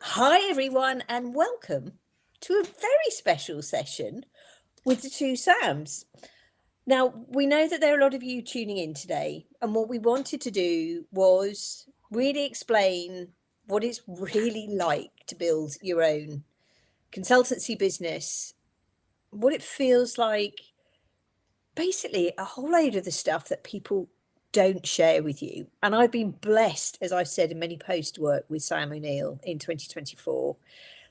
Hi, everyone, and welcome to a very special session with the two Sams. Now, we know that there are a lot of you tuning in today, and what we wanted to do was really explain what it's really like to build your own consultancy business, what it feels like, basically, a whole load of the stuff that people don't share with you. And I've been blessed, as I've said in many posts, to work with Sam O'Neill in 2024.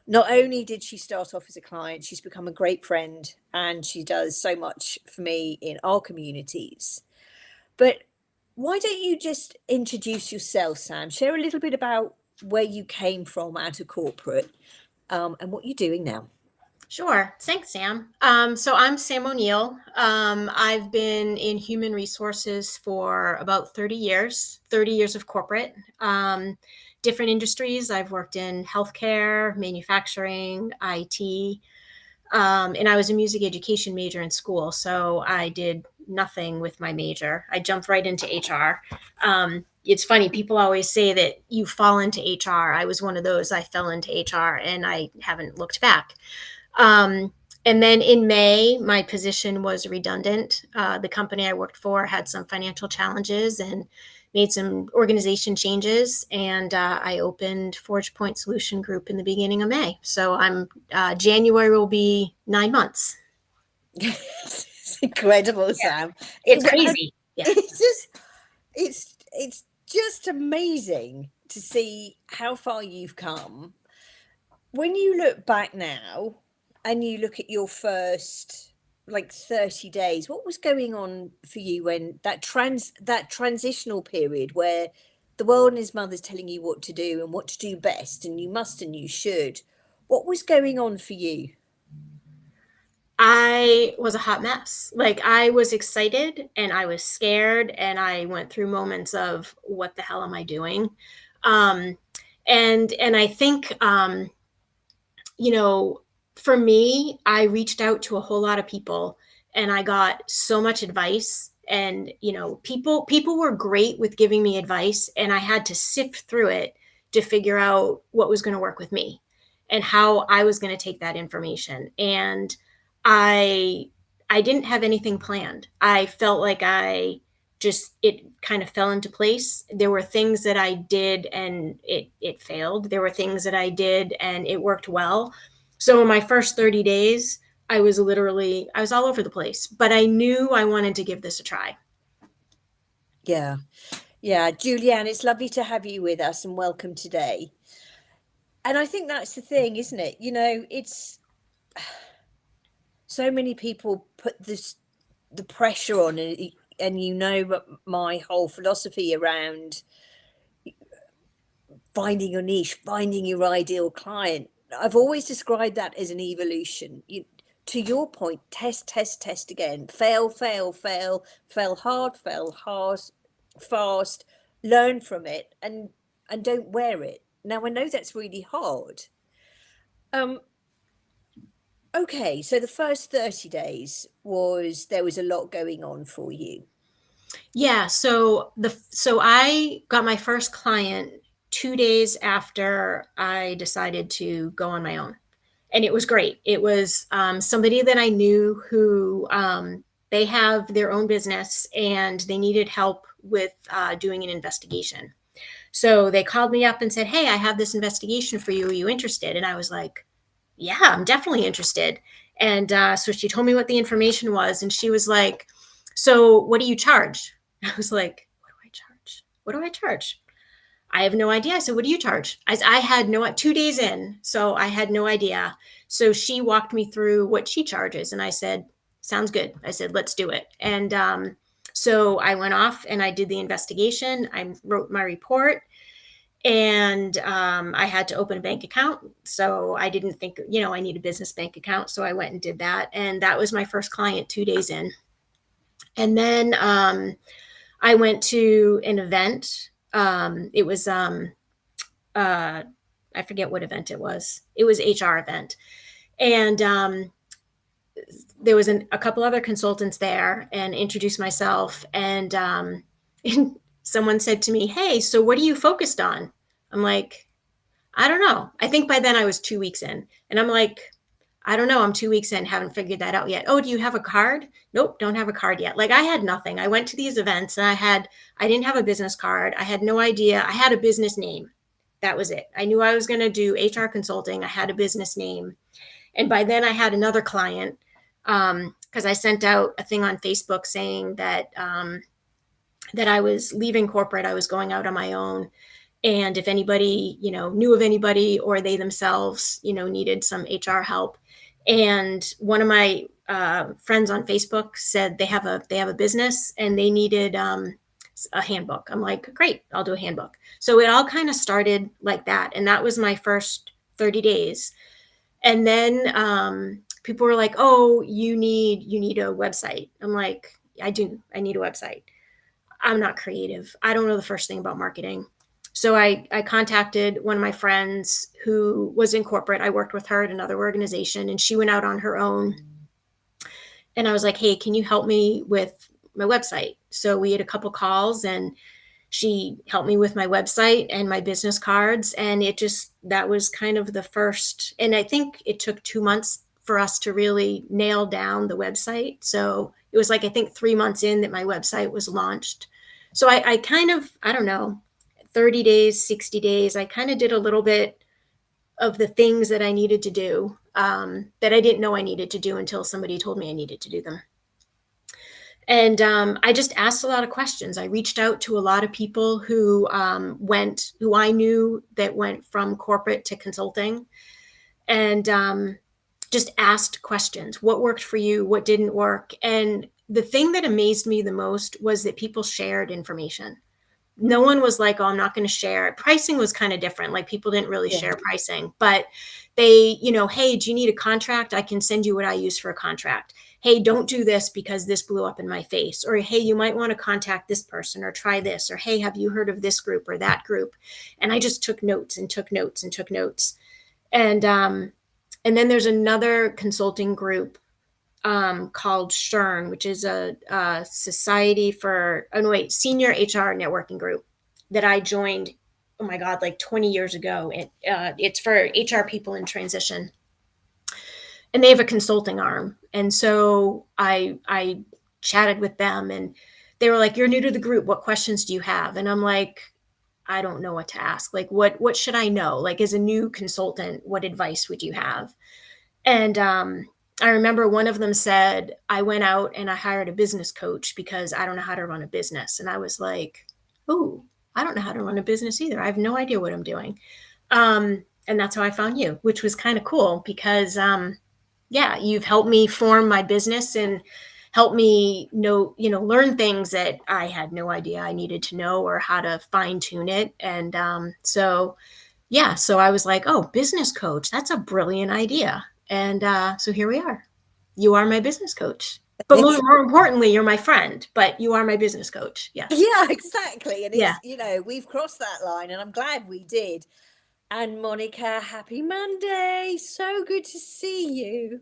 Not only did she start off as a client, she's become a great friend and she does so much for me in our communities. But why don't you just introduce yourself, Sam? Share a little bit about where you came from out of corporate and what you're doing now. Sure. Thanks, Sam. So I'm Sam O'Neill. I've been in human resources for about 30 years of corporate, different industries. I've worked in healthcare, manufacturing, IT, and I was a music education major in school. So I did nothing with my major. I jumped right into HR. It's funny, people always say that you fall into HR. I was one of those. I fell into HR and I haven't looked back. Um, and then in May, my position was redundant. The company I worked for had some financial challenges and made some organization changes. And I opened Forge Point Solution Group in the beginning of May. So January will be 9 months. It's incredible, Sam. It's crazy. Yeah. It's just amazing to see how far you've come. When you look back now and you look at your first like 30 days, what was going on for you when that transitional period where the world and his mother's telling you what to do and what to do best and you must and you should? What was going on for you? I was a hot mess. Like I was excited and I was scared and I went through moments of what the hell am I doing? Um, and I think you know, for me, I reached out to a whole lot of people and I got so much advice and people were great with giving me advice and I had to sift through it to figure out what was going to work with me and how I was going to take that information. And I I didn't have anything planned. I felt like it kind of fell into place. There were things that I did and it failed. There were things that I did and it worked well. So in my first 30 days, I was all over the place, but I knew I wanted to give this a try. Yeah. Yeah, Julianne, it's lovely to have you with us and welcome today. And I think that's the thing, isn't it? It's so many people put the pressure on, but my whole philosophy around finding your niche, finding your ideal client. I've always described that as an evolution. To your point, test, test, test again, fail, fail, fail, fail hard, fast, learn from it, and don't wear it. Now I know that's really hard. Um, okay, so the first 30 days there was a lot going on for you. Yeah, so I got my first client 2 days after I decided to go on my own, and it was great. It was somebody that I knew who they have their own business and they needed help with doing an investigation. So they called me up and said, "Hey, I have this investigation for you. Are you interested?" And I was like, "Yeah, I'm definitely interested." And so she told me what the information was, and she was like, "So what do you charge?" I was like, "What do I charge? What do I charge?" I have no idea. I said, "What do you charge?" I had no 2 days in, so I had no idea. So she walked me through what she charges, and I said, "Sounds good." I said, "Let's do it." And so I went off and I did the investigation. I wrote my report, and I had to open a bank account. So I didn't think, I need a business bank account. So I went and did that, and that was my first client 2 days in. And then I went to an event. It was I forget what event it was. It was HR event, and there was a couple other consultants there, and introduced myself. And, and someone said to me, "Hey, so what are you focused on?" I'm like, I don't know. I think by then I was 2 weeks in, and I'm like, I don't know. I'm 2 weeks in, haven't figured that out yet. Oh, do you have a card? Nope, don't have a card yet. Like I had nothing. I went to these events and I didn't have a business card. I had no idea. I had a business name. That was it. I knew I was going to do HR consulting. I had a business name. And by then I had another client because I sent out a thing on Facebook saying that I was leaving corporate. I was going out on my own. And if anybody, knew of anybody or they themselves, needed some HR help. And one of my friends on Facebook said they have a business and they needed a handbook. I'm like, great, I'll do a handbook. So it all kind of started like that. And that was my first 30 days. And then people were like, oh, you need a website. I'm like, I do. I need a website. I'm not creative. I don't know the first thing about marketing. So I contacted one of my friends who was in corporate. I worked with her at another organization and she went out on her own. And I was like, hey, can you help me with my website? So we had a couple calls and she helped me with my website and my business cards. And that was kind of the first. And I think it took 2 months for us to really nail down the website. So it was like, I think 3 months in that my website was launched. So I kind of, I don't know, 30 days, 60 days, I kind of did a little bit of the things that I needed to do that I didn't know I needed to do until somebody told me I needed to do them. And I just asked a lot of questions. I reached out to a lot of people who I knew that went from corporate to consulting, and just asked questions. What worked for you? What didn't work? And the thing that amazed me the most was that people shared information. No one was like, oh, I'm not going to share. Pricing was kind of different. Like people didn't really share pricing, but they, hey, do you need a contract? I can send you what I use for a contract. Hey, don't do this because this blew up in my face. Or, hey, you might want to contact this person or try this. Or, hey, have you heard of this group or that group? And I just took notes and took notes and took notes. And then there's another consulting group called SHRN, which is a society for, senior HR networking group that I joined, oh my God, like 20 years ago. It's for HR people in transition. And they have a consulting arm. And so I chatted with them and they were like, you're new to the group. What questions do you have? And I'm like, I don't know what to ask. Like, what should I know? Like, as a new consultant, what advice would you have? And I remember one of them said, I went out and I hired a business coach because I don't know how to run a business. And I was like, oh, I don't know how to run a business either. I have no idea what I'm doing. And that's how I found you, which was kind of cool because, you've helped me form my business and help me learn things that I had no idea I needed to know or how to fine tune it. And so I was like, oh, business coach, that's a brilliant idea. And so here we are. You are my business coach. But more importantly, you're my friend, but you are my business coach. Yes. Yeah, exactly. And Yeah. it's, we've crossed that line and I'm glad we did. And Monica, happy Monday. So good to see you.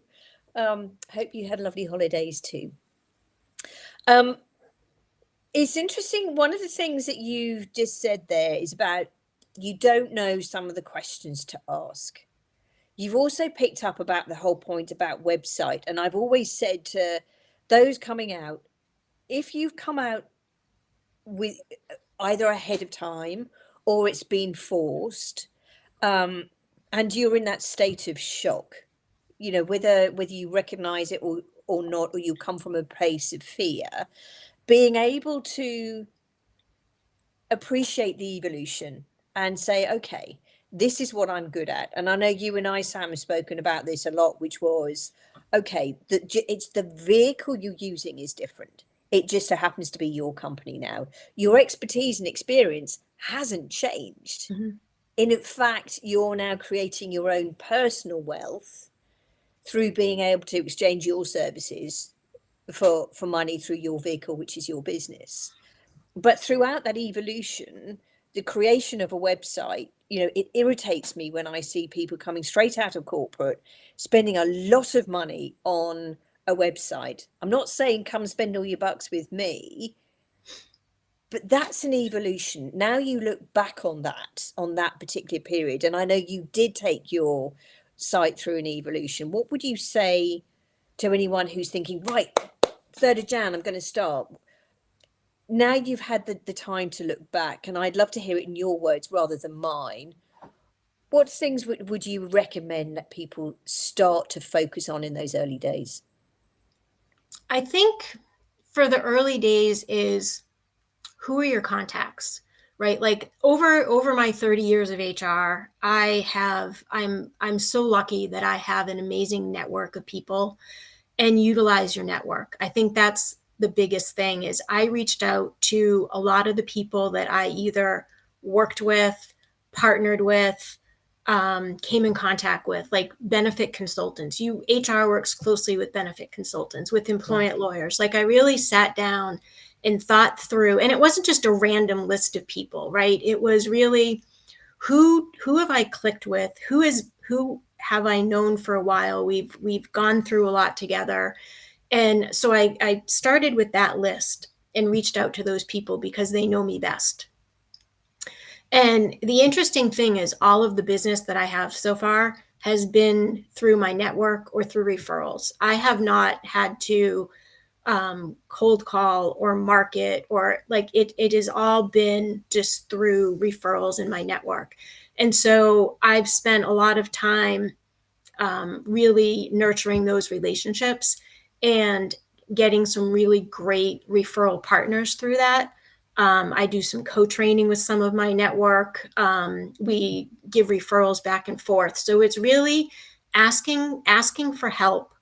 Hope you had lovely holidays too. It's interesting. One of the things that you've just said there is about you don't know some of the questions to ask. You've also picked up about the whole point about website. And I've always said to those coming out, if you've come out with either ahead of time or it's been forced, and you're in that state of shock, whether you recognize it or not, or you come from a place of fear, being able to appreciate the evolution and say, okay, this is what I'm good at. And I know you and I, Sam, have spoken about this a lot, which was, okay, it's the vehicle you're using is different. It just so happens to be your company now. Your expertise and experience hasn't changed. Mm-hmm. In fact, you're now creating your own personal wealth through being able to exchange your services for money through your vehicle, which is your business. But throughout that evolution, the creation of a website, it irritates me when I see people coming straight out of corporate, spending a lot of money on a website. I'm not saying come spend all your bucks with me, but that's an evolution. Now you look back on that particular period, and I know you did take your site through an evolution. What would you say to anyone who's thinking, right, 3rd of Jan, I'm going to start? Now you've had the time to look back, and I'd love to hear it in your words rather than mine. What things would you recommend that people start to focus on in those early days? I think for the early days is, who are your contacts, right? Like over my 30 years of HR, I'm so lucky that I have an amazing network of people, and utilize your network. I think that's the biggest thing. Is I reached out to a lot of the people that I either worked with, partnered with, came in contact with, like benefit consultants. HR works closely with benefit consultants, with employment lawyers. Like, I really sat down and thought through, and it wasn't just a random list of people, right? It was really, who have I clicked with? Who have I known for a while? We've gone through a lot together. And so I started with that list and reached out to those people because they know me best. And the interesting thing is, all of the business that I have so far has been through my network or through referrals. I have not had to cold call or market, or like, it has all been just through referrals in my network. And so I've spent a lot of time really nurturing those relationships and getting some really great referral partners through that. I do some co-training with some of my network. We give referrals back and forth. So it's really asking for help,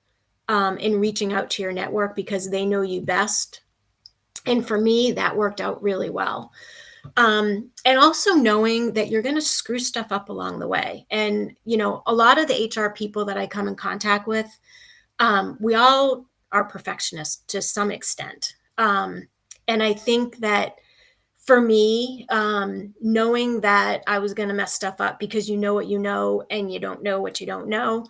in reaching out to your network because they know you best. And for me, that worked out really well. And also knowing that you're going to screw stuff up along the way. And, a lot of the HR people that I come in contact with, we all are perfectionists to some extent. And I think that for me, knowing that I was going to mess stuff up, because you know what you know and you don't know what you don't know,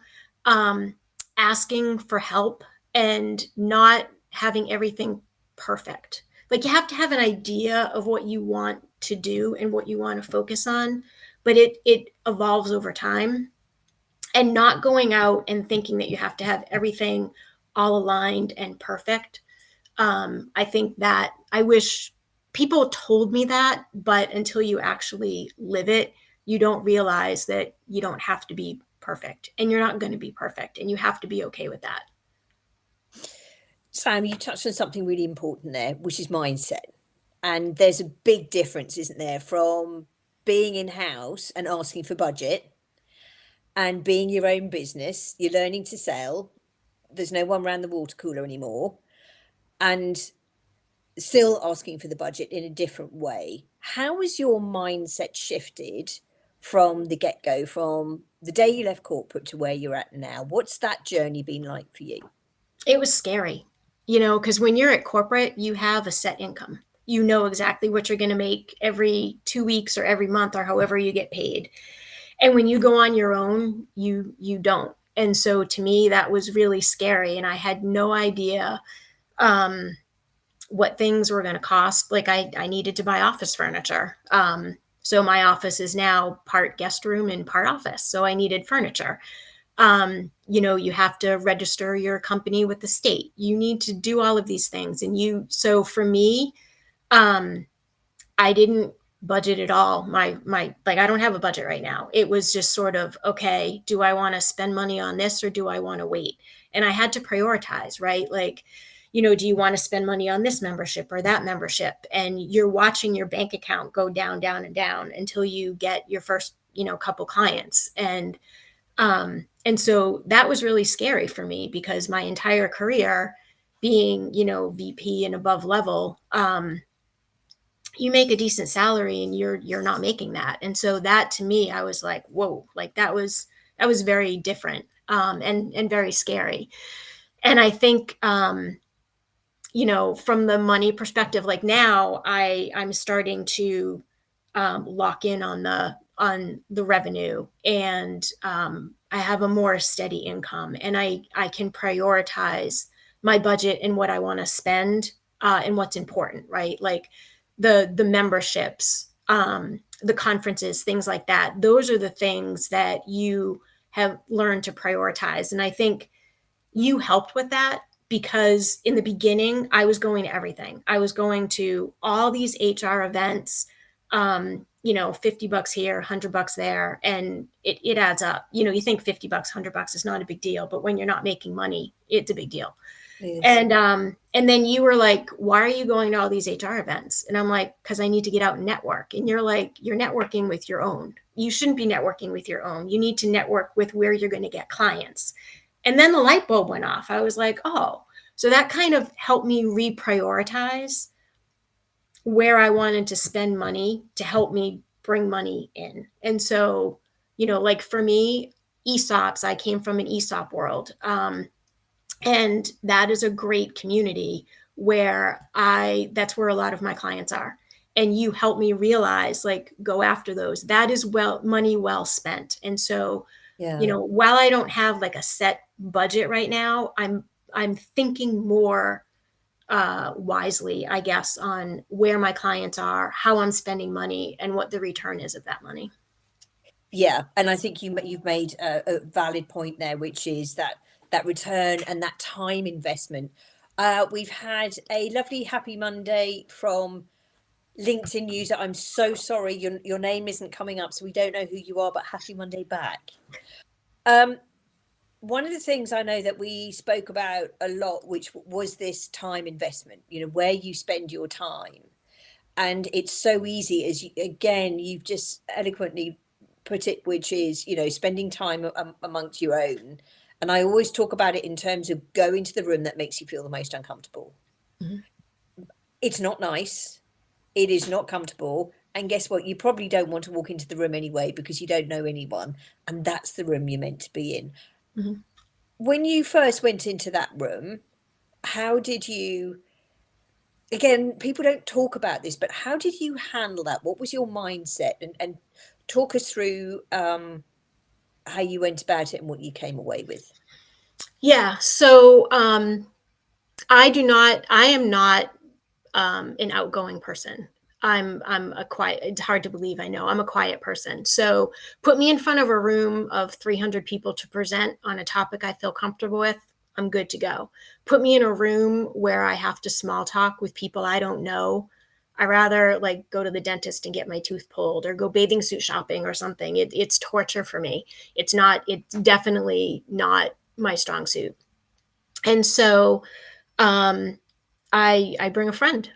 um, asking for help and not having everything perfect. Like, you have to have an idea of what you want to do and what you want to focus on, but it evolves over time. And not going out and thinking that you have to have everything all aligned and perfect. I think that I wish people told me that, but until you actually live it, you don't realize that you don't have to be perfect, and you're not going to be perfect, and you have to be okay with that. Sam, you touched on something really important there, which is mindset. And there's a big difference, isn't there, from being in house and asking for budget and being your own business. You're learning to sell. There's no one around the water cooler anymore. And still asking for the budget in a different way. How has your mindset shifted from the get go, from the day you left corporate to where you're at now? What's that journey been like for you? It was scary, because when you're at corporate, you have a set income. You know exactly what you're going to make every 2 weeks or every month or however you get paid. And when you go on your own, you don't. And so to me, that was really scary. And I had no idea what things were going to cost. Like, I needed to buy office furniture. So my office is now part guest room and part office. So I needed furniture. You have to register your company with the state. You need to do all of these things. So for me, I didn't budget at all. Like, I don't have a budget right now. It was just sort of, okay, do I want to spend money on this or do I want to wait? And I had to prioritize, right? Like, do you want to spend money on this membership or that membership? And you're watching your bank account go down, down, and down until you get your first, couple clients. And so that was really scary for me, because my entire career being, VP and above level, you make a decent salary and you're not making that. And so that, to me, I was like, whoa, like that was very different, and very scary. And I think, from the money perspective, like now I'm starting to lock in on the revenue, and I have a more steady income, and I can prioritize my budget and what I want to spend, and what's important, right? Like, the memberships, the conferences, things like that. Those are the things that you have learned to prioritize. And I think you helped with that, because in the beginning I was going to everything. I was going to all these HR events, 50 bucks here, 100 bucks there, and it adds up. You think 50 bucks, 100 bucks is not a big deal, but when you're not making money, it's a big deal. Yes. And then you were like, why are you going to all these HR events? And I'm like, because I need to get out and network. And you're like, you're networking with your own. You shouldn't be networking with your own. You need to network with where you're going to get clients. And then the light bulb went off. I was like, oh, so that kind of helped me reprioritize where I wanted to spend money to help me bring money in. And so, like for me, ESOPs, I came from an ESOP world. And that is a great community where that's where a lot of my clients are. And you help me realize, like, go after those. That is money well spent. And so, Yeah. while I don't have like a set budget right now, I'm thinking more wisely, I guess, on where my clients are, how I'm spending money, and what the return is of that money. Yeah, and I think you've made a valid point there, which is that return and that time investment. We've had a lovely happy Monday from LinkedIn user. I'm so sorry, your name isn't coming up, so we don't know who you are, but happy Monday back. Um, One of the things I know that we spoke about a lot, which was this time investment, where you spend your time. And it's so easy, as you, again, you've just eloquently put it, which is, spending time amongst your own. And I always talk about it in terms of going to the room that makes you feel the most uncomfortable. Mhm. It's not nice. It is not comfortable. And guess what? You probably don't want to walk into the room anyway because you don't know anyone. And that's the room you're meant to be in. Mhm. When you first went into that room, how did you, again, people don't talk about this, but how did you handle that? What was your mindset? And talk us through how you went about it and what you came away with. Yeah. So I am not an outgoing person. I'm a quiet, it's hard to believe, I know. I'm a quiet person. So put me in front of a room of 300 people to present on a topic I feel comfortable with, I'm good to go. Put me in a room where I have to small talk with people I don't know. I rather like go to the dentist and get my tooth pulled or go bathing suit shopping or something. It's torture for me. It's definitely not my strong suit. And so um, I bring a friend.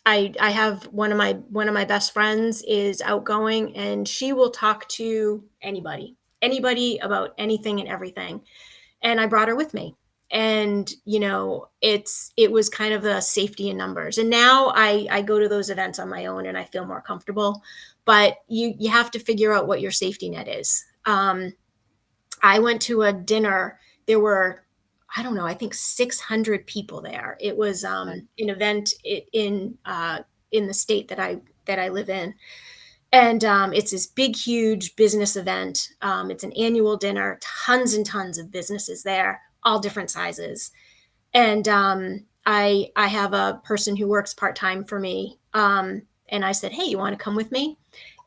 I have one of my best friends is outgoing, and she will talk to anybody about anything and everything. And I brought her with me. And it was kind of a safety in numbers. And now I go to those events on my own and I feel more comfortable. But you have to figure out what your safety net is. I went to a dinner. There were, I don't know, I think 600 people there. It was Right. an event in the state that I live in, and it's this big, huge business event. It's an annual dinner, tons and tons of businesses there, all different sizes, and I have a person who works part time for me, and I said, hey, you want to come with me?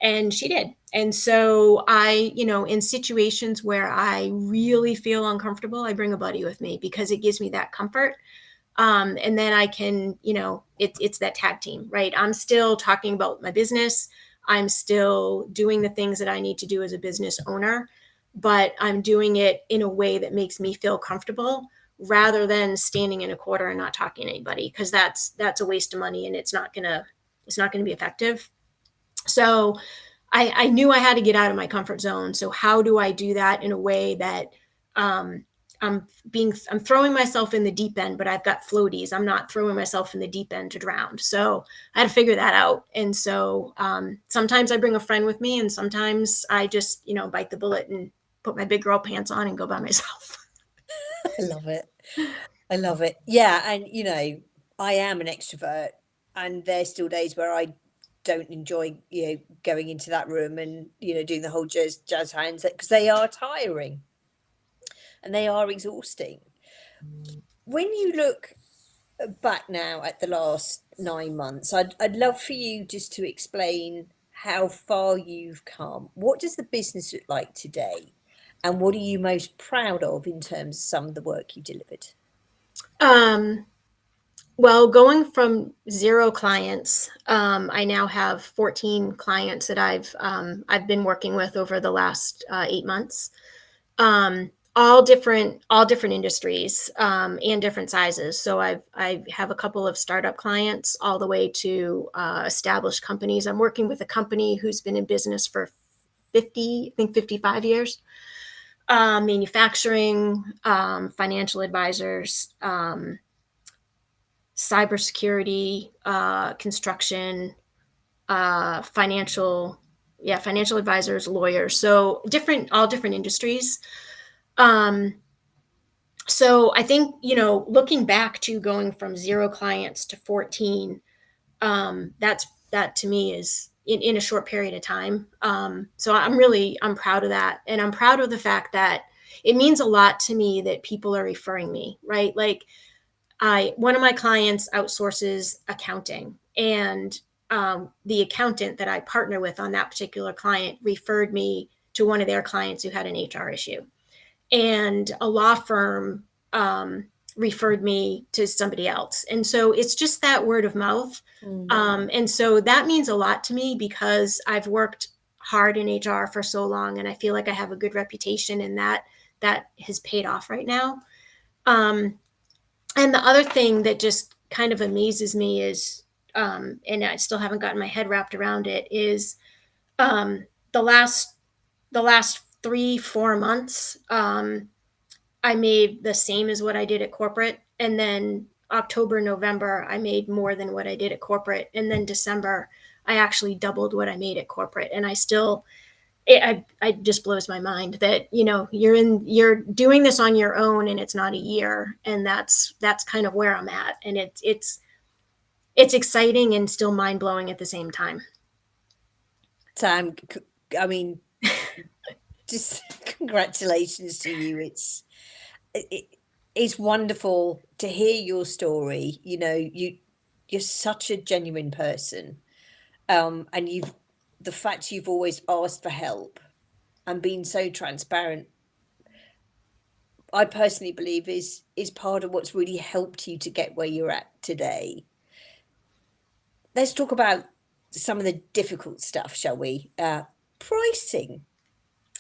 And she did. And so in situations where I really feel uncomfortable, I bring a buddy with me because it gives me that comfort. And then I can, it's that tag team, right? I'm still talking about my business. I'm still doing the things that I need to do as a business owner, but I'm doing it in a way that makes me feel comfortable rather than standing in a corner and not talking to anybody, because that's a waste of money and it's not gonna be effective. So I knew I had to get out of my comfort zone. So how do I do that in a way that um, I'm throwing myself in the deep end, but I've got floaties. I'm not throwing myself in the deep end to drown. So I had to figure that out. And so sometimes I bring a friend with me, and sometimes I just bite the bullet and put my big girl pants on and go by myself. I love it. I love it. Yeah, and I am an extrovert, and there's still days where I don't enjoy, going into that room and doing the whole jazz hands because they are tiring and they are exhausting. When you look back now at the last 9 months. I'd love for you just to explain how far you've come. What does the business look like today? And what are you most proud of in terms of some of the work you delivered? Um, well, going from 0 clients, I now have 14 clients that I've been working with over the last 8 months. All different industries, and different sizes. So I have a couple of startup clients all the way to established companies. I'm working with a company who's been in business for 50, I think 55 years. Manufacturing, financial advisors, cybersecurity, construction, financial advisors, lawyers. So all different industries. Um, so I think, looking back to going from 0 clients to 14, that to me is in a short period of time. So I'm proud of that. And I'm proud of the fact that it means a lot to me that people are referring me, right? Like one of my clients outsources accounting, and the accountant that I partner with on that particular client referred me to one of their clients who had an HR issue, and a law firm referred me to somebody else. And so it's just that word of mouth. And so that means a lot to me because I've worked hard in HR for so long, and I feel like I have a good reputation, and that has paid off right now. And the other thing that just kind of amazes me is, and I still haven't gotten my head wrapped around it, is um, the last the last 3-4 months, I made the same as what I did at corporate, and then October, November, I made more than what I did at corporate, and then December, I actually doubled what I made at corporate, and I still it just blows my mind that you're doing this on your own, and it's not a year, and that's kind of where I'm at, and it's exciting and still mind blowing at the same time. Sam, I mean, just congratulations to you. It's wonderful to hear your story. You're such a genuine person, and the fact you've always asked for help and been so transparent. I personally believe is part of what's really helped you to get where you're at today. Let's talk about some of the difficult stuff, shall we? Pricing.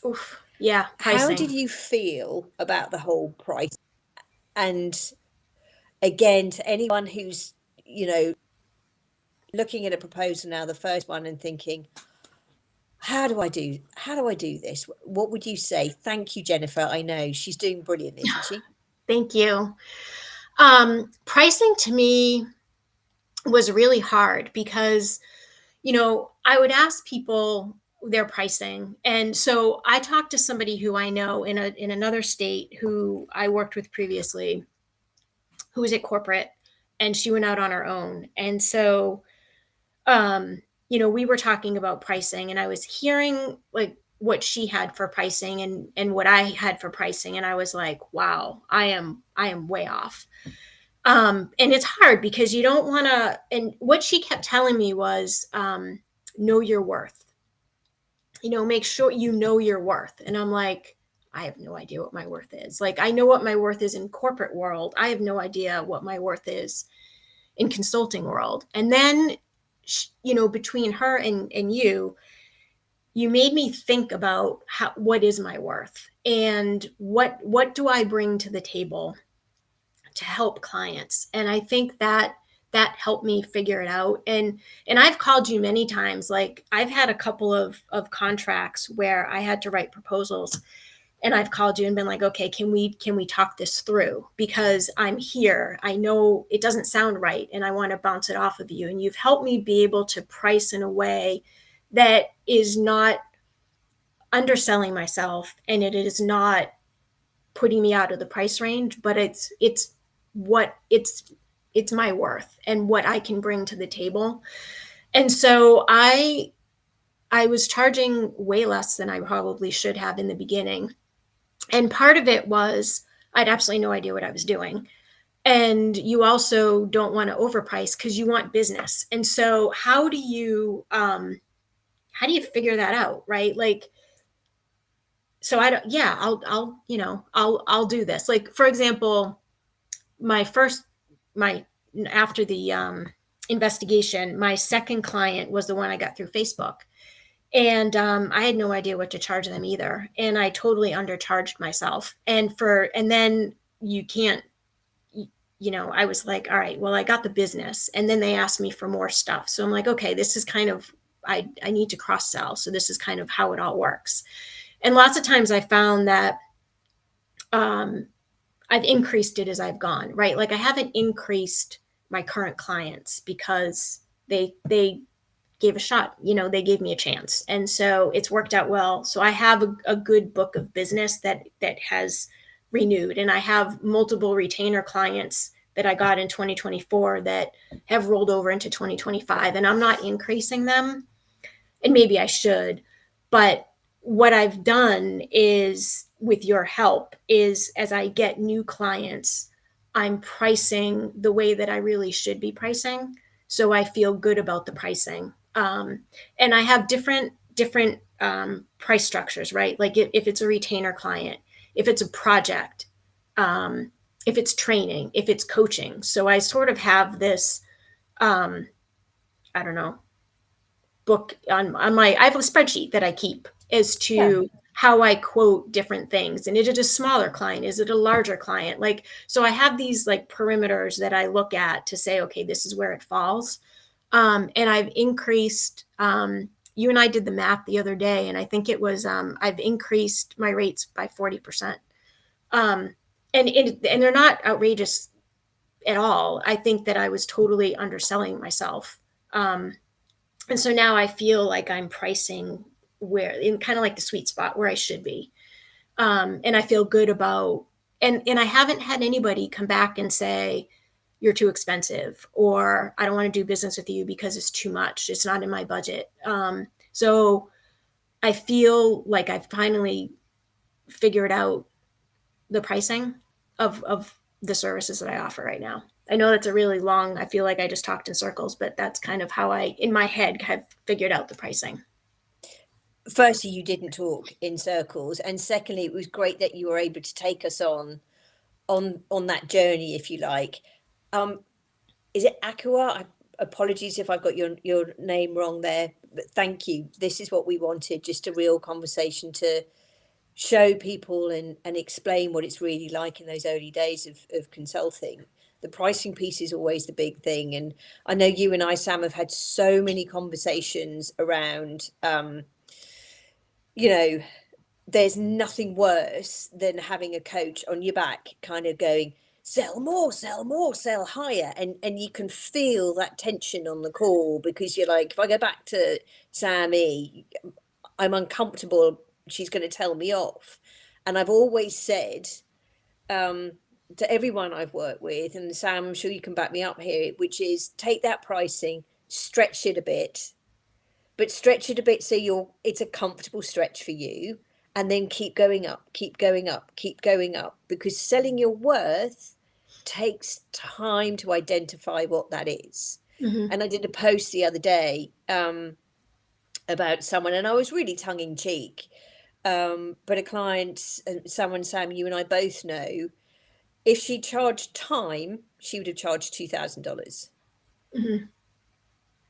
Oof. Yeah, How did pricing. you feel about the whole price? And again, to anyone who's, you know, looking at a proposal now, the first one, and thinking, how do I do this? What would you say? Thank you, Jennifer. I know she's doing brilliantly, isn't she? Thank you. Pricing to me was really hard because I would ask people their pricing. And so I talked to somebody who I know in another state who I worked with previously, who was at corporate, and she went out on her own. And so we were talking about pricing, and I was hearing like what she had for pricing and what I had for pricing, and I was like, wow, I am way off. And it's hard because you don't want to. And what she kept telling me was, know your worth. Make sure you know your worth. And I'm like, I have no idea what my worth is. Like, I know what my worth is in corporate world. I have no idea what my worth is in consulting world. And then, between her and you made me think about what is my worth, and what do I bring to the table to help clients. And I think that helped me figure it out. And I've called you many times. Like, I've had a couple of contracts where I had to write proposals, and I've called you and been like, okay, can we talk this through, because I'm here, I know it doesn't sound right, and I want to bounce it off of you. And you've helped me be able to price in a way that is not underselling myself, and it is not putting me out of the price range, but what it's my worth and what I can bring to the table. And so I was charging way less than I probably should have in the beginning. And part of it was I had absolutely no idea what I was doing. and you also don't want to overprice because you want business. And so how do you figure that out, right? Like, so I don't, yeah, I'll do this. Like, for example, my first, my, after the investigation, my second client was the one I got through Facebook. And I had no idea what to charge them either. And I totally undercharged myself. And then you can't, I was like, all right, well, I got the business. And then they asked me for more stuff. So I'm like, okay, this is kind of, I need to cross sell. So this is kind of how it all works. And lots of times I found that um, I've increased it as I've gone, right? Like I haven't increased my current clients because they gave a shot, they gave me a chance. And so it's worked out well. So I have a good book of business that has renewed, and I have multiple retainer clients that I got in 2024 that have rolled over into 2025, and I'm not increasing them, and maybe I should. But what I've done is, with your help, is as I get new clients, I'm pricing the way that I really should be pricing. So I feel good about the pricing. And I have different price structures, right? Like if it's a retainer client, if it's a project, if it's training, if it's coaching. So I sort of have this, I don't know, book on my, I have a spreadsheet that I keep as Yeah. to how I quote different things. And is it a smaller client? Is it a larger client? Like, so I have these like perimeters that I look at to say, okay, this is where it falls. And I've increased, you and I did the math the other day, and I think it was, I've increased my rates by 40%. Um, and they're not outrageous at all. I think that I was totally underselling myself. And so now I feel like I'm pricing where, in kind of like the sweet spot where I should be. And I feel good about, and I haven't had anybody come back and say, you're too expensive, or I don't want to do business with you because it's too much. It's not in my budget. So I feel like I've finally figured out the pricing of the services that I offer right now. I know that's a really long, I feel like I just talked in circles, but that's kind of how I, in my head, have figured out the pricing. Firstly, you didn't talk in circles, and secondly, it was great that you were able to take us on that journey, if you like. Um, is it Aqua? Apologies if I got your name wrong there, but thank you. This is what we wanted, just a real conversation to show people and explain what it's really like in those early days of consulting. The pricing piece is always the big thing. And I know you and I, Sam, have had so many conversations around, you know, there's nothing worse than having a coach on your back kind of going, sell more, sell more, sell higher. And you can feel that tension on the call because you're like, if I go back to Sammy, I'm uncomfortable. She's going to tell me off. And I've always said um, to everyone I've worked with, and Sam, I'm sure you can back me up here, which is take that pricing, stretch it a bit, but stretch it a bit so it's a comfortable stretch for you, and then keep going up, keep going up, keep going up, because selling your worth takes time to identify what that is. Mm-hmm. And I did a post the other day about someone, and I was really tongue in cheek. But a client, someone, Sam, you and I both know, if she charged time, she would have charged $2,000. Mm-hmm.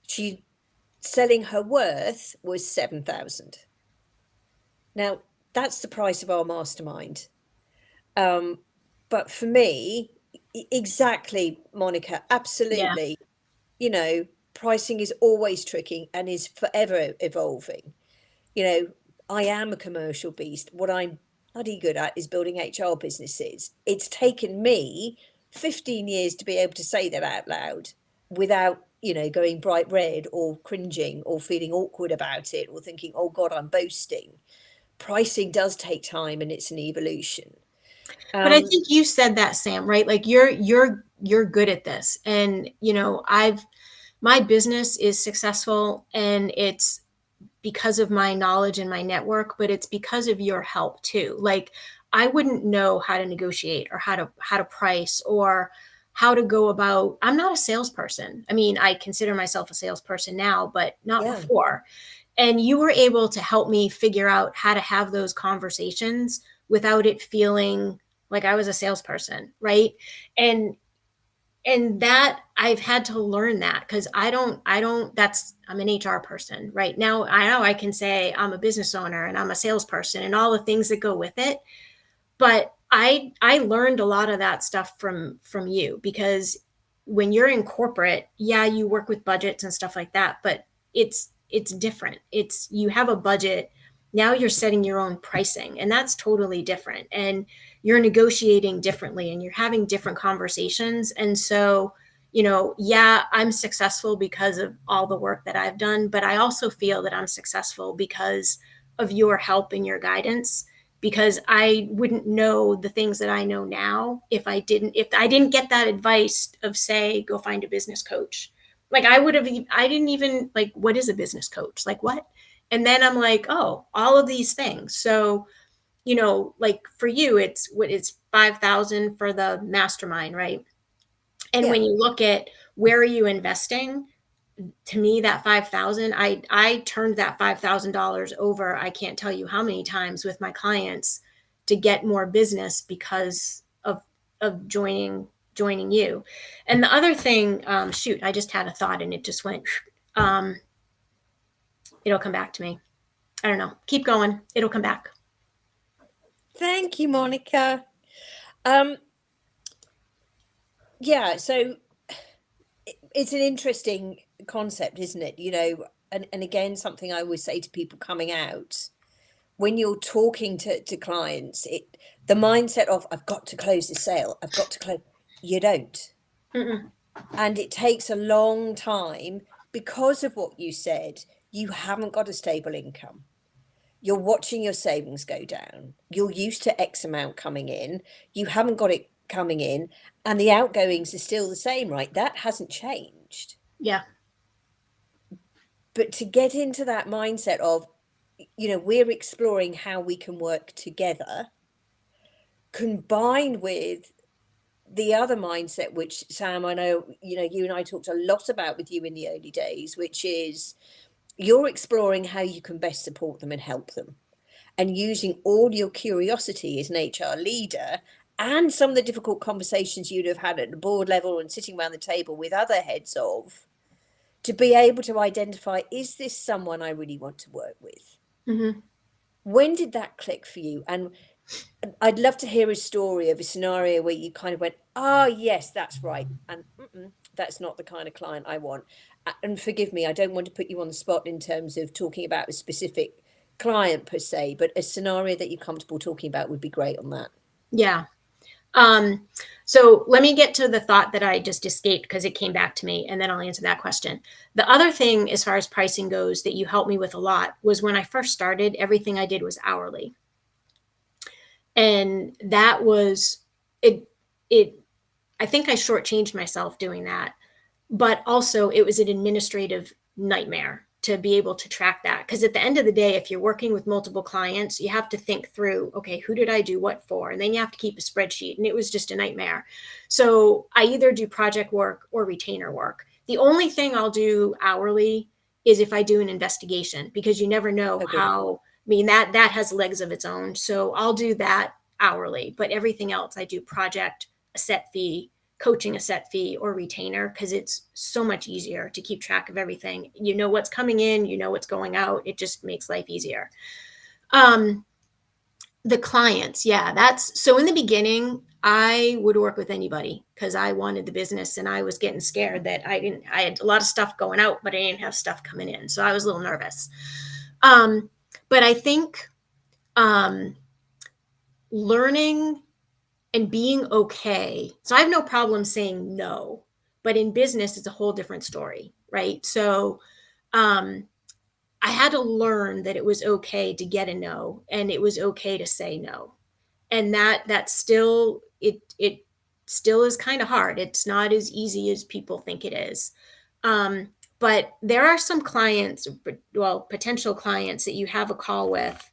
She selling her worth was 7,000. Now that's the price of our mastermind. Um, but for me, exactly, Monica, Yeah. absolutely. You know, pricing is always tricky and is forever evolving. You know, I am a commercial beast. What I'm bloody good at is building HR businesses. It's taken me 15 years to be able to say that out loud without, going bright red or cringing or feeling awkward about it or thinking, oh God, I'm boasting. Pricing does take time and it's an evolution. But I Um, think you said that, Sam, right? Like you're good at this. And my business is successful, and it's because of my knowledge and my network, but it's because of your help too. Like I wouldn't know how to negotiate or how to price, or how to go about, I'm not a salesperson. I mean, I consider myself a salesperson now, but not Yeah. before. And you were able to help me figure out how to have those conversations without it feeling like I was a salesperson, right? And that I've had to learn that because I'm an HR person right now. I know I can say I'm a business owner and I'm a salesperson and all the things that go with it. But I learned a lot of that stuff from you, because when you're in corporate, yeah, you work with budgets and stuff like that, but it's different. It's, you have a budget, now you're setting your own pricing, and that's totally different. And you're negotiating differently and you're having different conversations. And so, yeah, I'm successful because of all the work that I've done, but I also feel that I'm successful because of your help and your guidance, because I wouldn't know the things that I know now if I didn't get that advice of, say, go find a business coach. Like, I didn't even, like, what is a business coach? Like, what? And then I'm like, oh, all of these things. So, like for you, it's 5,000 for the mastermind, right? And Yeah. when you look at where are you investing, to me, that 5,000, I turned that $5,000 over, I can't tell you how many times, with my clients, to get more business because of joining you. And the other thing, shoot, I just had a thought and it just went, um, it'll come back to me. I don't know. Keep going. It'll come back. Thank you, Monica. Um, yeah, so it's an interesting concept, isn't it? And again, something I always say to people coming out, when you're talking to clients, the mindset of I've got to close the sale, I've got to close, you don't. Mm-mm. And it takes a long time because of what you said. You haven't got a stable income. You're watching your savings go down. You're used to X amount coming in. You haven't got it coming in, and the outgoings are still the same, right? That hasn't changed. Yeah. But to get into that mindset of, we're exploring how we can work together, combined with the other mindset, which Sam, I know, you and I talked a lot about with you in the early days, which is you're exploring how you can best support them and help them, and using all your curiosity as an HR leader and some of the difficult conversations you'd have had at the board level and sitting around the table with other heads of, to be able to identify, is this someone I really want to work with? Mm-hmm. When did that click for you? And I'd love to hear a story of a scenario where you kind of went, oh, yes, that's right. And that's not the kind of client I want. And forgive me, I don't want to put you on the spot in terms of talking about a specific client per se, but a scenario that you're comfortable talking about would be great on that. Yeah. So let me get to the thought that I just escaped because it came back to me, and then I'll answer that question. The other thing, as far as pricing goes, that you helped me with a lot was when I first started, everything I did was hourly. And that was it. I think I shortchanged myself doing that, but also it was an administrative nightmare to be able to track that. Because at the end of the day, if you're working with multiple clients, you have to think through, okay, who did I do what for? And then you have to keep a spreadsheet. And it was just a nightmare. So I either do project work or retainer work. The only thing I'll do hourly is if I do an investigation, because you never know how, I mean, that has legs of its own. So I'll do that hourly, but everything else I do project, a set fee, coaching, a set fee, or retainer, because it's so much easier to keep track of everything. You know what's coming in, you know what's going out. It just makes life easier. The clients, yeah, that's so in the beginning, I would work with anybody because I wanted the business and I was getting scared that I had a lot of stuff going out, but I didn't have stuff coming in. So I was a little nervous. But I think learning and being okay. So I have no problem saying no, but in business, it's a whole different story, right? So I had to learn that it was okay to get a no, and it was okay to say no, and that still it still is kind of hard. It's not as easy as people think it is. But there are some clients, well, potential clients that you have a call with,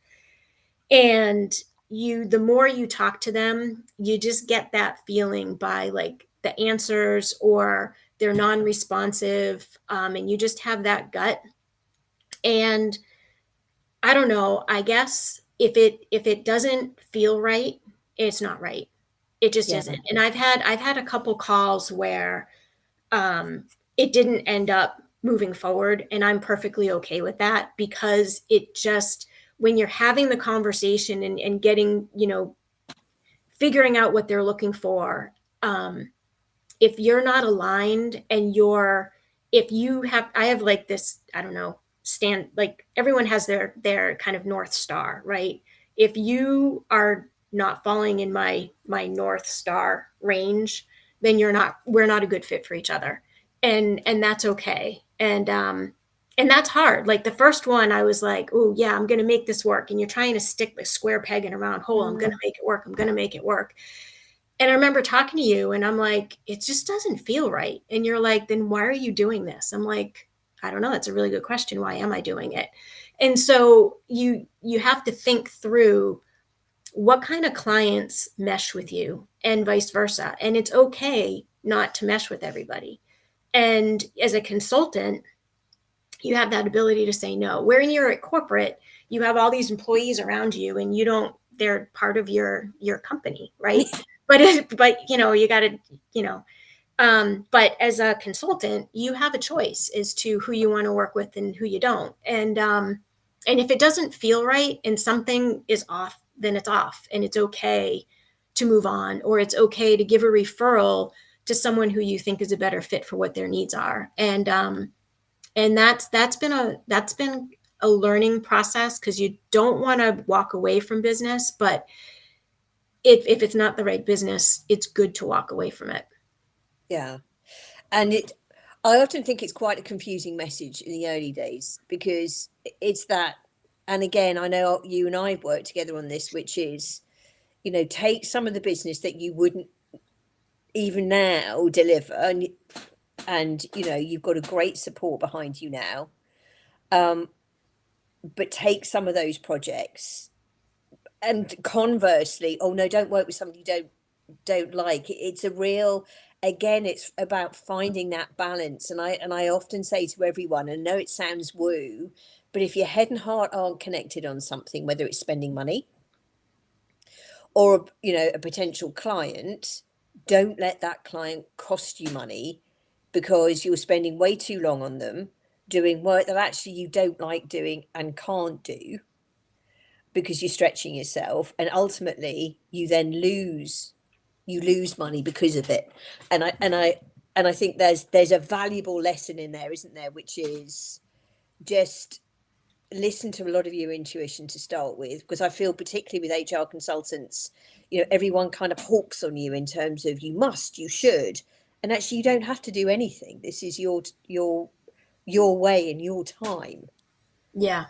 and the more you talk to them, you just get that feeling by like the answers, or they're non-responsive, and you just have that gut. And I don't know, I guess if it doesn't feel right, it's not right. It just Yeah. isn't. And I've had a couple calls where um, it didn't end up moving forward, and I'm perfectly okay with that, because it just, when you're having the conversation and getting, figuring out what they're looking for, um, if you're not aligned, and if you have, I have like this, I don't know, like everyone has their kind of North Star, right? If you are not falling in my North Star range, then we're not a good fit for each other. And that's okay. And that's hard. Like the first one, I was like, oh yeah, I'm gonna make this work. And you're trying to stick the square peg in a round hole. I'm gonna Mm. make it work. I'm gonna make it work. And I remember talking to you, and I'm like, it just doesn't feel right. And you're like, then why are you doing this? I'm like, I don't know. That's a really good question. Why am I doing it? And so you have to think through what kind of clients mesh with you, and vice versa. And it's okay not to mesh with everybody. And as a consultant, you have that ability to say no. Where you're at corporate, you have all these employees around you, and you don't, they're part of your company, right? But you got to, you know but as a consultant, you have a choice as to who you want to work with and who you don't. And if it doesn't feel right and something is off, then it's off, and it's okay to move on, or it's okay to give a referral to someone who you think is a better fit for what their needs are. And that's been a learning process, because you don't want to walk away from business, but if it's not the right business, it's good to walk away from it. Yeah. And I often think it's quite a confusing message in the early days, because it's that, and again, I know you and I have worked together on this, which is, take some of the business that you wouldn't even now deliver, and you've got a great support behind you now, um, but take some of those projects, and conversely, oh no, don't work with somebody you don't like. It's a real, again, it's about finding that balance. And I often say to everyone, and I know it sounds woo, but if your head and heart aren't connected on something, whether it's spending money or a potential client, don't let that client cost you money, because you're spending way too long on them doing work that actually you don't like doing and can't do, because you're stretching yourself, and ultimately you lose money because of it. And I think there's a valuable lesson in there, isn't there, which is just listen to a lot of your intuition to start with, because I feel particularly with HR consultants, everyone kind of hawks on you in terms of you must, you should, and actually you don't have to do anything. This is your way and your time. Yeah.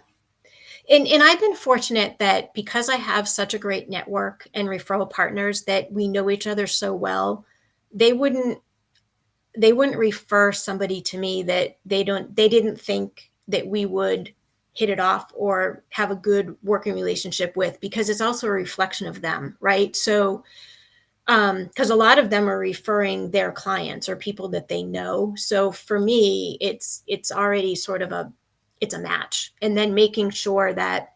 And I've been fortunate that, because I have such a great network and referral partners that we know each other so well, they wouldn't refer somebody to me that they didn't think that we would hit it off or have a good working relationship with, because it's also a reflection of them, right? So because a lot of them are referring their clients or people that they know. So for me, it's already sort of it's a match, and then making sure that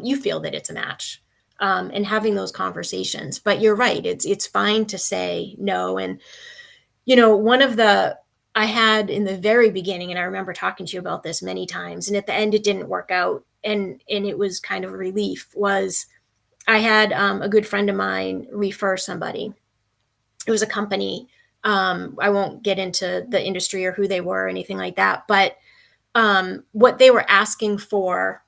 you feel that it's a match, and having those conversations. But you're right; it's fine to say no. And one of the I had in the very beginning, and I remember talking to you about this many times, and at the end it didn't work out, and it was kind of a relief. Was I had a good friend of mine refer somebody. It was a company. I won't get into the industry or who they were or anything like that, but what they were asking for,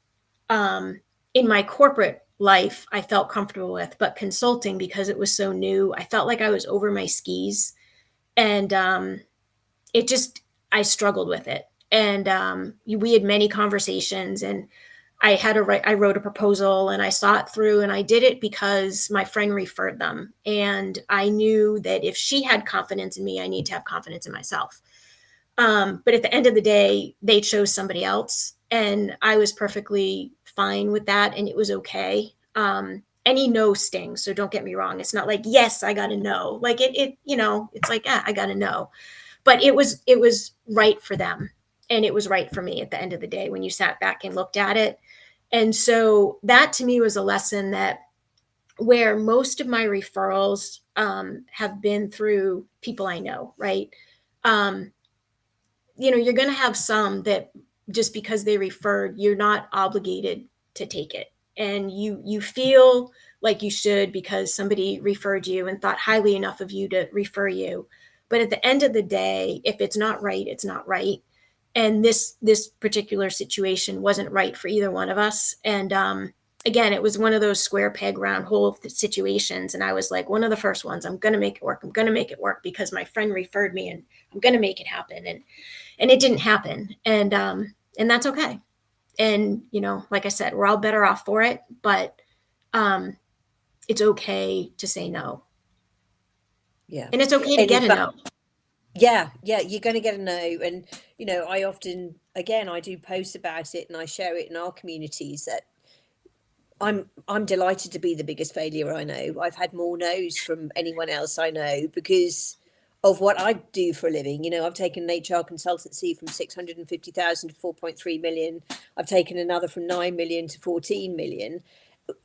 in my corporate life, I felt comfortable with, but consulting, because it was so new, I felt like I was over my skis, and it just, I struggled with it. And we had many conversations, and I wrote a proposal, and I saw it through, and I did it because my friend referred them. And I knew that if she had confidence in me, I need to have confidence in myself. But at the end of the day, they chose somebody else, and I was perfectly fine with that, and it was okay. any no stings. So don't get me wrong. It's not like, yes, I got to know. Like it's like, I got to know. But it was right for them. And it was right for me at the end of the day when you sat back and looked at it. And so that to me was a lesson that where most of my referrals have been through people I know, right? Um, you're going to have some that just because they referred, you're not obligated to take it. And you feel like you should because somebody referred you and thought highly enough of you to refer you. But at the end of the day, if it's not right, it's not right. And this particular situation wasn't right for either one of us. And again, it was one of those square peg round hole situations. And I was like, one of the first ones, I'm going to make it work. I'm going to make it work because my friend referred me and I'm going to make it happen. And it didn't happen. And that's okay. And, like I said, we're all better off for it, but it's okay to say no. Yeah. And it's okay to And in get a fact, no. yeah, you're going to get a no. And, I often, again, I do post about it and I share it in our communities that I'm delighted to be the biggest failure I know. I've had more no's from anyone else I know because of what I do for a living. I've taken an HR consultancy from 650,000 to 4.3 million. I've taken another from 9 million to 14 million.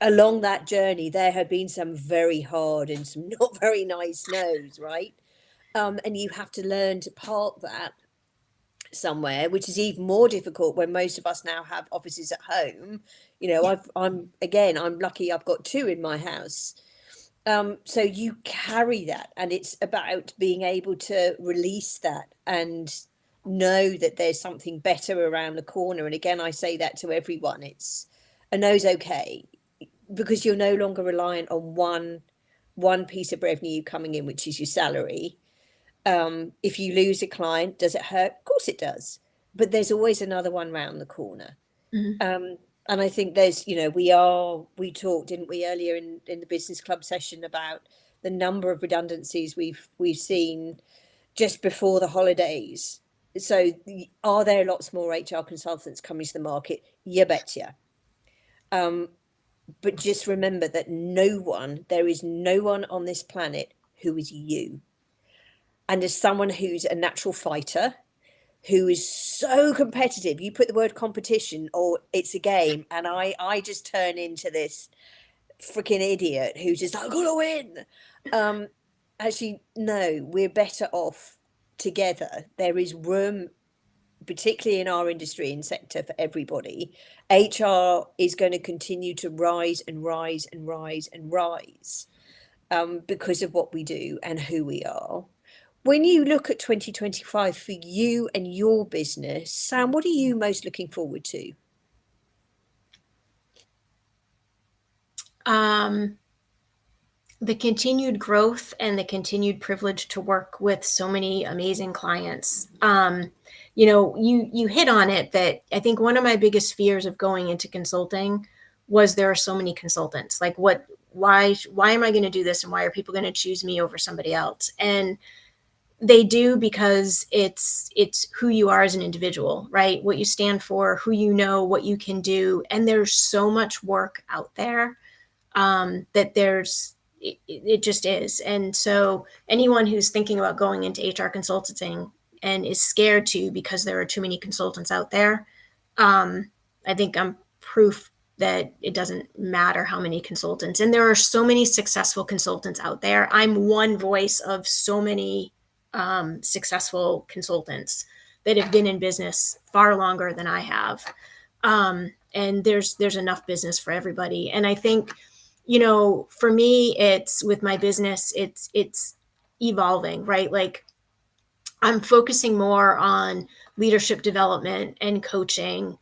Along that journey, there have been some very hard and some not very nice no's, right? And you have to learn to park that somewhere, which is even more difficult when most of us now have offices at home. I'm lucky I've got two in my house. So you carry that, and it's about being able to release that and know that there's something better around the corner. And again, I say that to everyone. It's a no's okay because you're no longer reliant on one piece of revenue coming in, which is your salary. If you lose a client, does it hurt? Of course it does. But there's always another one round the corner. Mm-hmm. And I think there's, we talked, didn't we, earlier in the business club session about the number of redundancies we've seen just before the holidays. So are there lots more HR consultants coming to the market? You betcha. But just remember that there is no one on this planet who is you. And as someone who's a natural fighter, who is so competitive, you put the word competition or it's a game, and I just turn into this freaking idiot who's just like, I'm gonna win. Actually, no, we're better off together. There is room, particularly in our industry and sector, for everybody. HR is going to continue to rise and rise and rise and rise because of what we do and who we are. When you look at 2025 for you and your business, Sam, what are you most looking forward to? The continued growth and the continued privilege to work with so many amazing clients. You hit on it that I think one of my biggest fears of going into consulting was there are so many consultants. Like why am I going to do this and why are people going to choose me over somebody else? And they do because it's who you are as an individual, right? What you stand for, who you know, what you can do. And there's so much work out there that it just is. And so anyone who's thinking about going into HR consulting and is scared to because there are too many consultants out there, I think I'm proof that it doesn't matter how many consultants. And there are so many successful consultants out there. I'm one voice of so many successful consultants that have been in business far longer than I have. And there's enough business for everybody. And I think, for me, it's with my business, it's evolving, right? Like I'm focusing more on leadership development and coaching,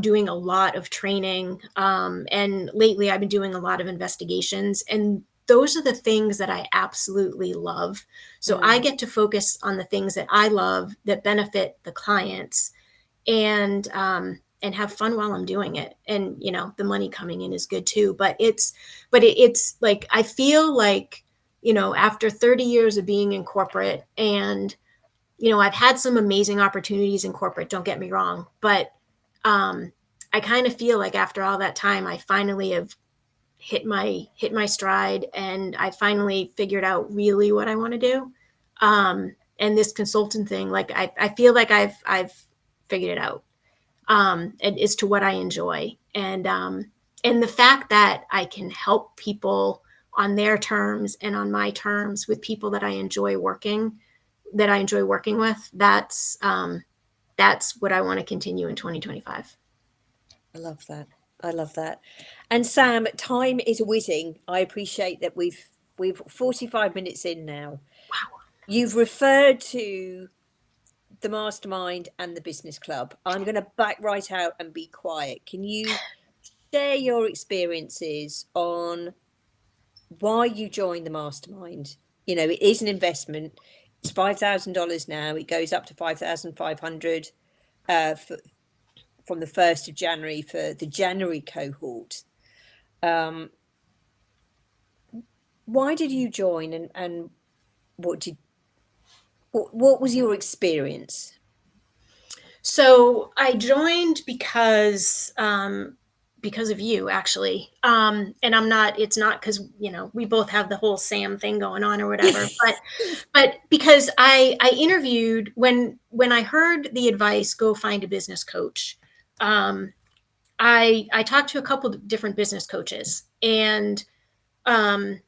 doing a lot of training. And lately I've been doing a lot of investigations, and those are the things that I absolutely love. So I get to focus on the things that I love that benefit the clients and have fun while I'm doing it. And, the money coming in is good too, but it's like, I feel like, after 30 years of being in corporate and, I've had some amazing opportunities in corporate, don't get me wrong, but I kind of feel like after all that time, I finally have hit my stride, and I finally figured out really what I want to do. And this consultant thing, like I feel like I've figured it out, as to what I enjoy, and the fact that I can help people on their terms and on my terms with people that I enjoy working with. That's what I want to continue in 2025. I love that. I love that. And Sam, time is whizzing. I appreciate that we've 45 minutes in now. Wow. You've referred to the mastermind and the business club. I'm going to back right out and be quiet. Can you share your experiences on why you joined the mastermind? You know, it is an investment. It's $5,000 now. It goes up to 5,500 for, from the 1st of January for the January cohort. Um, why did you join, and what was your experience? So I joined because of you, actually. And it's not because, we both have the whole Sam thing going on or whatever, but because I interviewed when I heard the advice, go find a business coach. I talked to a couple of different business coaches, and um,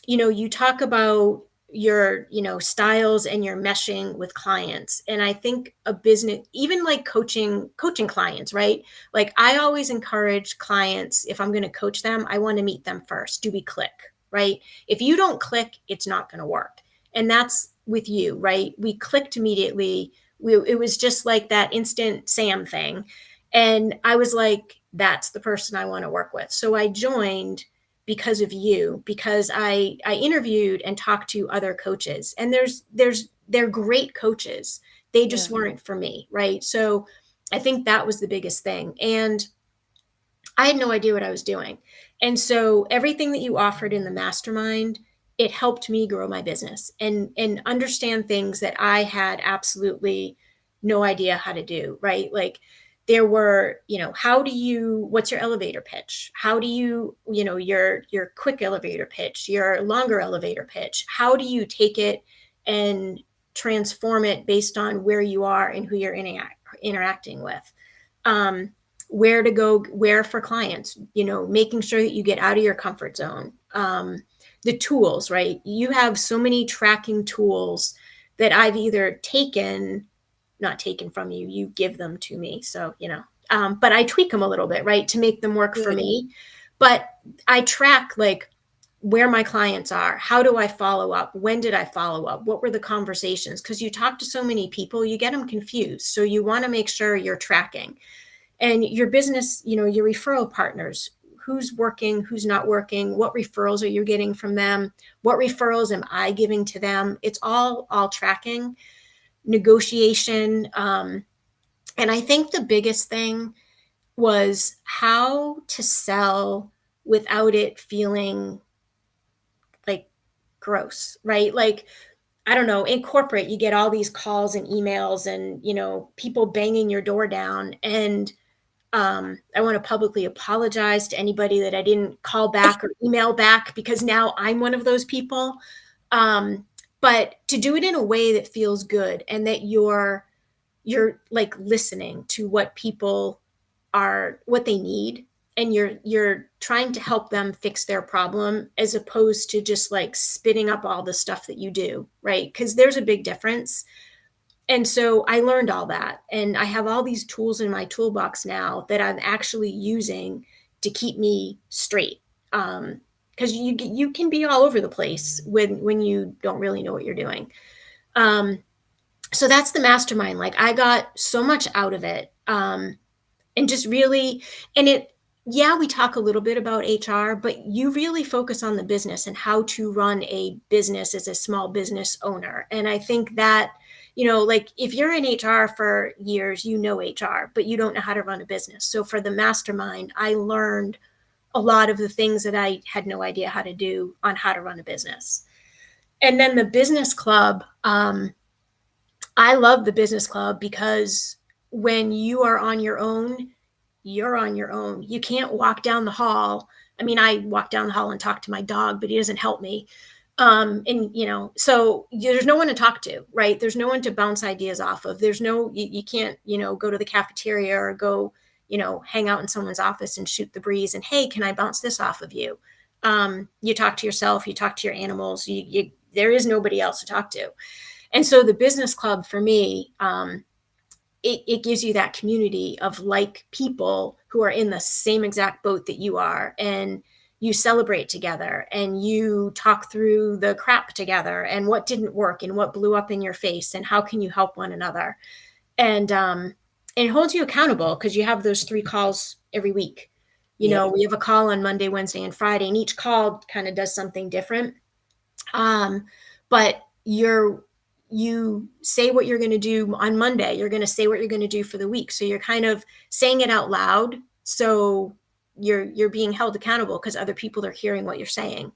you talk about your, styles and your meshing with clients. And I think a business, even like coaching clients, right? Like I always encourage clients, if I'm going to coach them, I want to meet them first. Do we click, right? If you don't click, it's not going to work. And that's with you, right? We clicked immediately. It was just like that instant Sam thing. And I was like, that's the person I want to work with. So I joined because of you, because I interviewed and talked to other coaches, and they're great coaches. They Yeah. just weren't for me, right? So I think that was the biggest thing. And I had no idea what I was doing. And so everything that you offered in the mastermind, it helped me grow my business and understand things that I had absolutely no idea how to do, right? Like there were, what's your elevator pitch? How do you, your quick elevator pitch, your longer elevator pitch? How do you take it and transform it based on where you are and who you're interacting with? Where to go, where for clients, making sure that you get out of your comfort zone. The tools, right? You have so many tracking tools that I've either not taken from you, you give them to me. So, but I tweak them a little bit, right, to make them work for Good. me. But I track like where my clients are. How do I follow up? When did I follow up? What were the conversations? Because you talk to so many people, you get them confused. So you want to make sure you're tracking. And your business, your referral partners, who's working, who's not working, what referrals are you getting from them, what referrals am I giving to them? It's all tracking, negotiation. And I think the biggest thing was how to sell without it feeling like gross, right? Like, I don't know, in corporate, you get all these calls and emails and, people banging your door down. And I want to publicly apologize to anybody that I didn't call back or email back, because now I'm one of those people. But to do it in a way that feels good, and that you're like listening to what people what they need, and you're trying to help them fix their problem, as opposed to just like spitting up all the stuff that you do, right? Because there's a big difference. And so I learned all that, and I have all these tools in my toolbox now that I'm actually using to keep me straight. Because you can be all over the place when you don't really know what you're doing. So that's the mastermind. Like I got so much out of it, and just really, and yeah, we talk a little bit about HR, but you really focus on the business and how to run a business as a small business owner. And I think that, like if you're in HR for years, HR, but you don't know how to run a business. So for the mastermind, I learned a lot of the things that I had no idea how to do on how to run a business. And then the business club, I love the business club because when you are on your own, you're on your own. You can't walk down the hall I mean, I walk down the hall and talk to my dog, but he doesn't help me. And so there's no one to talk to, right? There's no one to bounce ideas off of. There's no, you can't, go to the cafeteria or go, hang out in someone's office and shoot the breeze and, hey, can I bounce this off of you? You talk to yourself, you talk to your animals, there is nobody else to talk to. And so the business club for me, it gives you that community of like people who are in the same exact boat that you are, and you celebrate together and you talk through the crap together and what didn't work and what blew up in your face and how can you help one another. And it holds you accountable because you have those 3 calls every week. Yep. We have a call on Monday, Wednesday, and Friday, and each call kind of does something different. But you say what you're going to do on Monday. You're going to say what you're going to do for the week. So you're kind of saying it out loud. So you're being held accountable because other people are hearing what you're saying.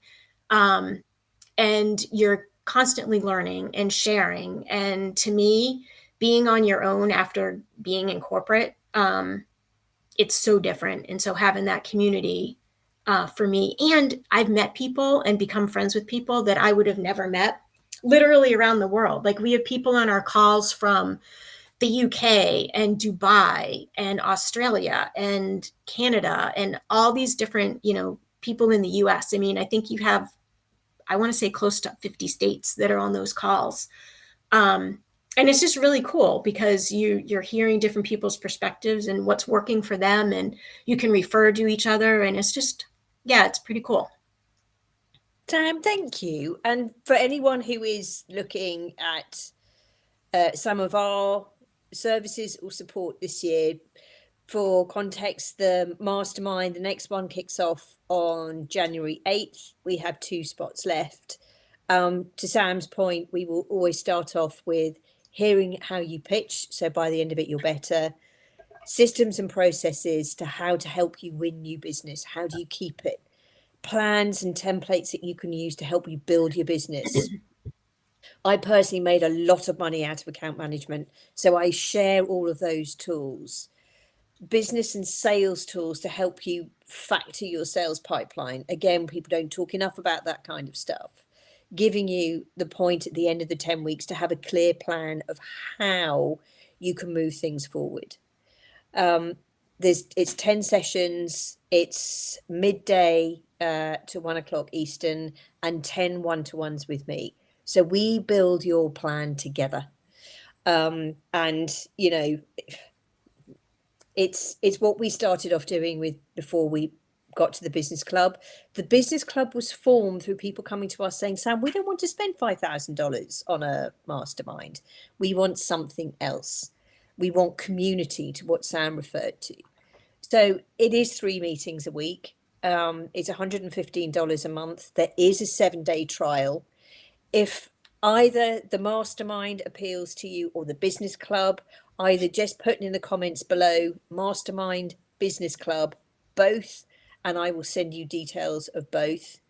And you're constantly learning and sharing. And to me, being on your own after being in corporate, it's so different. And so having that community for me, and I've met people and become friends with people that I would have never met literally around the world. Like we have people on our calls from the UK and Dubai and Australia and Canada and all these different, people in the US. I mean, I think you have, I want to say close to 50 states that are on those calls. And it's just really cool because you're hearing different people's perspectives and what's working for them, and you can refer to each other, and it's just, yeah, it's pretty cool. Sam, thank you. And for anyone who is looking at some of our services or support this year, for context, the mastermind, the next one kicks off on January 8th. We have 2 spots left. To Sam's point, we will always start off with hearing how you pitch. So by the end of it, you're better. Systems and processes to how to help you win new business. How do you keep it? Plans and templates that you can use to help you build your business. I personally made a lot of money out of account management, so I share all of those tools. Business and sales tools to help you factor your sales pipeline. Again, people don't talk enough about that kind of stuff. Giving you the point at the end of the 10 weeks to have a clear plan of how you can move things forward. It's 10 sessions, it's midday to 1 o'clock Eastern, and 10 one-to-ones with me. So we build your plan together. And it's what we started off doing with before we got to the business club. The business club was formed through people coming to us saying, Sam, we don't want to spend $5,000 on a mastermind. We want something else. We want community, to what Sam referred to. So it is 3 meetings a week. It's $115 a month. There is a 7-day trial. If either the mastermind appeals to you or the business club, either just putting in the comments below mastermind, business club, both, and I will send you details of both.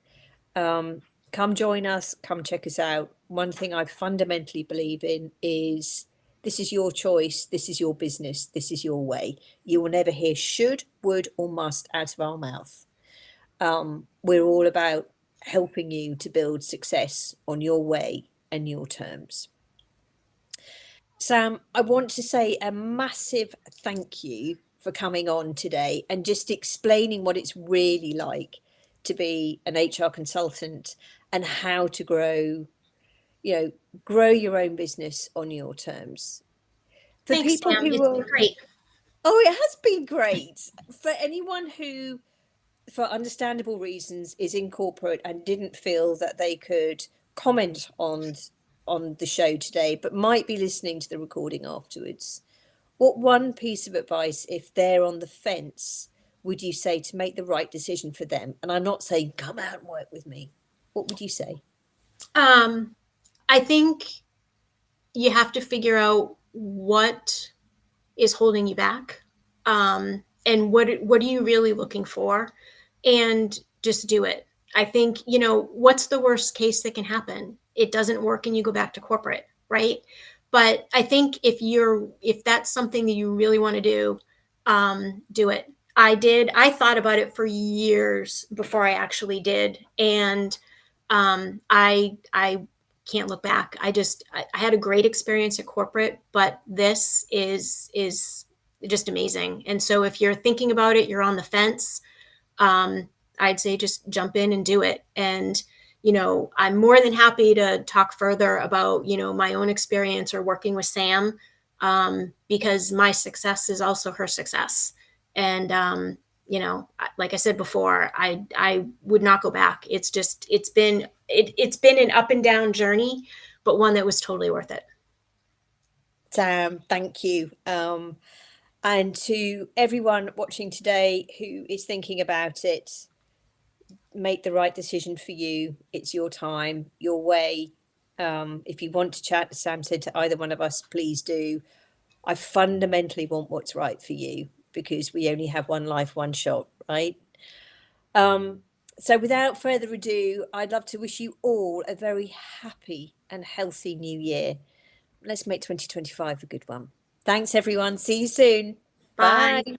Come join us, come check us out. One thing I fundamentally believe in is this is your choice, this is your business, this is your way. You will never hear should, would, or must out of our mouth. We're all about helping you to build success on your way and your terms. Sam, I want to say a massive thank you for coming on today and just explaining what it's really like to be an HR consultant and how to grow your own business on your terms. For Thanks, people Sam. who It's been are, great. oh, it has been great. For anyone who, for understandable reasons, is in corporate and didn't feel that they could comment on the show today, but might be listening to the recording afterwards, what one piece of advice, if they're on the fence, would you say to make the right decision for them? And I'm not saying come out and work with me. What would you say? I think you have to figure out what is holding you back, and what are you really looking for, and just do it. I think, what's the worst case that can happen? It doesn't work and you go back to corporate, right? But I think if that's something that you really want to do it. I did. I thought about it for years before I actually did, and I can't look back. I had a great experience at corporate, but this is just amazing. And so if you're thinking about it, you're on the fence. Um, I'd say just jump in and do it. And I'm more than happy to talk further about my own experience or working with Sam, because my success is also her success. And like I said before, I would not go back. It's been an up and down journey, but one that was totally worth it. Sam, thank you. And to everyone watching today who is thinking about it, make the right decision for you. It's your time, your way. If you want to chat, as Sam said, to either one of us, please do. I fundamentally want what's right for you because we only have one life, one shot, right? So without further ado, I'd love to wish you all a very happy and healthy new year. Let's make 2025 a good one. Thanks, everyone. See you soon. Bye. Bye.